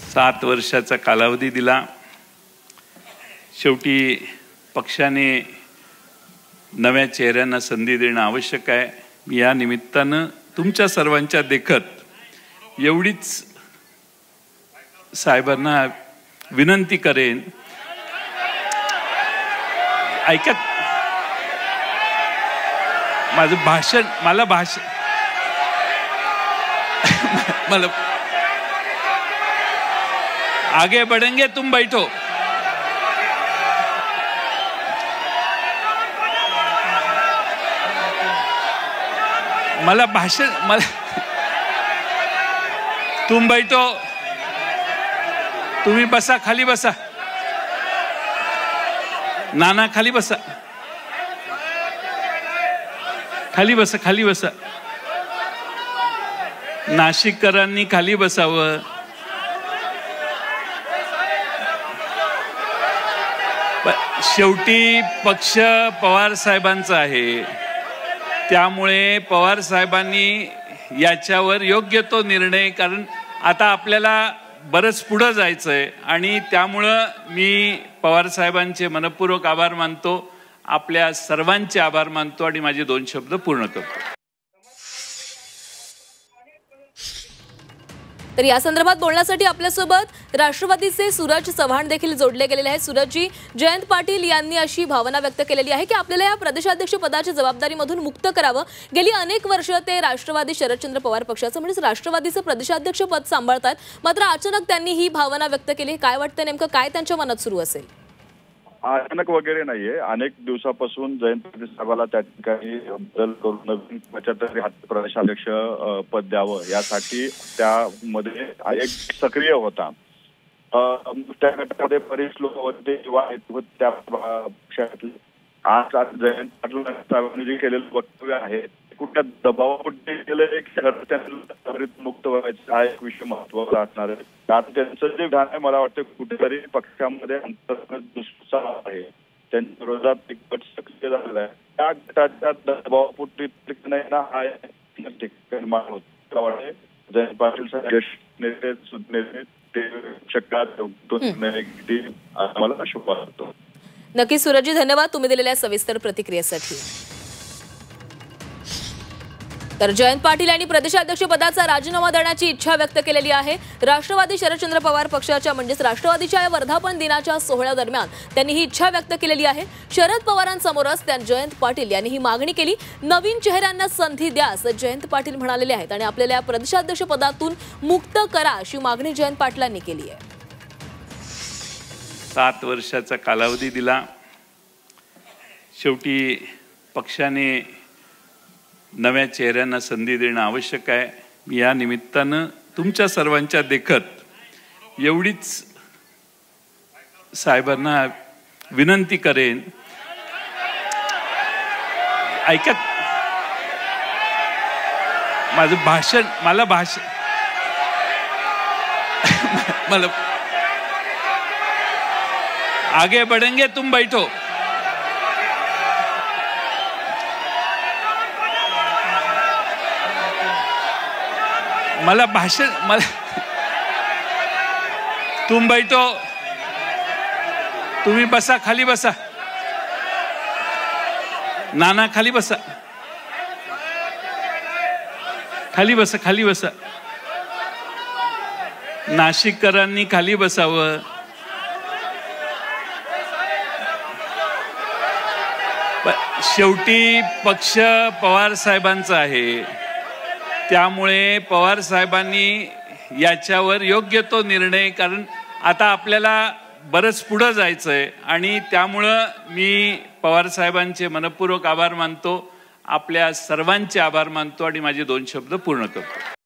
7 वर्षाचा कालावधी दिला। शेवटी पक्षाने नव्या चेहऱ्यांना संधी देणं आवश्यक आहे। मी या निमित्तानं तुमच्या सर्वांच्या देखत एवढीच साहेबांना विनंती करेन, ऐकत माझं भाषण मला आगे बढ़ेंगे तुम बैठो। तुम बैठो, तुम्ही बसा, खाली बसा, नाना खाली बसा, खाली बसा, खाली बसा, नाशिककरांनी खाली बसावं। शेवटी पक्ष पवार साहेबांचा आहे, त्यामुळे पवार साहेबांनी याच्यावर योग्य तो निर्णय, कारण आता आपल्याला बरंच पुढे जायचंय आणि त्यामुळे मी पवार साहेबांचे मनपूर्वक आभार मानतो, आपल्या सर्वांचे आभार मानतो आणि माझे 2 शब्द पूर्ण करतो। तर या संदर्भात बोलण्यासाठी आपल्यासोबत राष्ट्रवादीचे सूरज चव्हाण देखील जोडले गेलेले आहेत। सूरजजी, जयंत पाटील यांनी अशी भावना व्यक्त केलेली आहे की आपल्याला या प्रदेशाध्यक्ष पदाची जबाबदारीमधून मुक्त करावं। गेली अनेक वर्ष ते राष्ट्रवादी शरदचंद्र पवार पक्षाचं म्हणजे राष्ट्रवादीचं प्रदेशाध्यक्ष पद सांभाळतात, मात्र अचानक त्यांनी ही भावना व्यक्त केली। काय वाटतं, नेमकं काय त्यांच्या मनात सुरू असेल? अचानक वगैरे नाहीये, अनेक दिवसापासून जयंत पाटील साहेबाला त्या ठिकाणी बदल करून नवीन 75 प्रदेशाध्यक्ष पद द्यावं यासाठी त्यामध्ये एक सक्रिय होता। त्या गटामध्ये बरेच लोक होते किंवा त्या पक्षातले। आज जयंत पाटील साहेबांनी जे केलेलं वक्तव्य आहे कुठल्या दबावापोटी केलं मुक्त व्हायचं हा एक विषय महत्वाचा असणार आहे, कारण त्यांचं जे विधान आहे मला वाटतं कुठेतरी पक्षामध्ये अंतर्गत दुष्प्रचार आहे, त्यांच्या विरोधात एक गट सक्रिय झालेला आहे। त्या गटाच्या दबावापोटी हा निर्माण होत। जयंत पाटील साहेब नेते ते शक्यता मला शुभ वाटतो। नक्की सूरजजी, धन्यवाद तुम्ही दिलेल्या सविस्तर प्रतिक्रियेसाठी। तर जयंत पाटील यांनी प्रदेशाध्यक्ष पदाचा राजीनामा देण्याची इच्छा व्यक्त केलेली आहे। राष्ट्रवादी शरदचंद्र पवार पक्षाच्या म्हणजेच राष्ट्रवादीच्या या वर्धापन दिनाच्या सोहळ्यादरम्यान त्यांनी ही इच्छा व्यक्त केलेली आहे। शरद पवारांसमोरच जयंत पाटील यांनी ही मागणी केली। नवीन चेहऱ्यांना संधी द्या असं जयंत पाटील म्हणालेले आहेत आणि आपल्याला या प्रदेशाध्यक्ष पदातून मुक्त करा अशी मागणी जयंत पाटलांनी केली आहे। 7 वर्षाचा कालावधी दिला। शेवटी पक्षाने नव्या चेहऱ्यांना संधी देणं आवश्यक आहे। मी या निमित्तानं तुमच्या सर्वांच्या देखत एवढीच साहेबांना विनंती करेन, ऐकत माझं आगे बढ़ेंगे तुम बैठो। तुम बैठो, तुम्ही बसा, खाली बसा, नाना खाली बसा, खाली बसा, खाली बसा, नाशिककरांनी खाली बसावं। शेवटी पक्ष पवार साहेबांचा आहे, त्यामुळे पवार साहेबांनी याच्यावर योग्य तो निर्णय, कारण आता आपल्याला बरंच पुढे जायचंय आणि त्यामुळे मी पवार साहेबांचे मनपूर्वक आभार मानतो, आपल्या सर्वांचे आभार मानतो आणि माझे 2 शब्द पूर्ण करतो।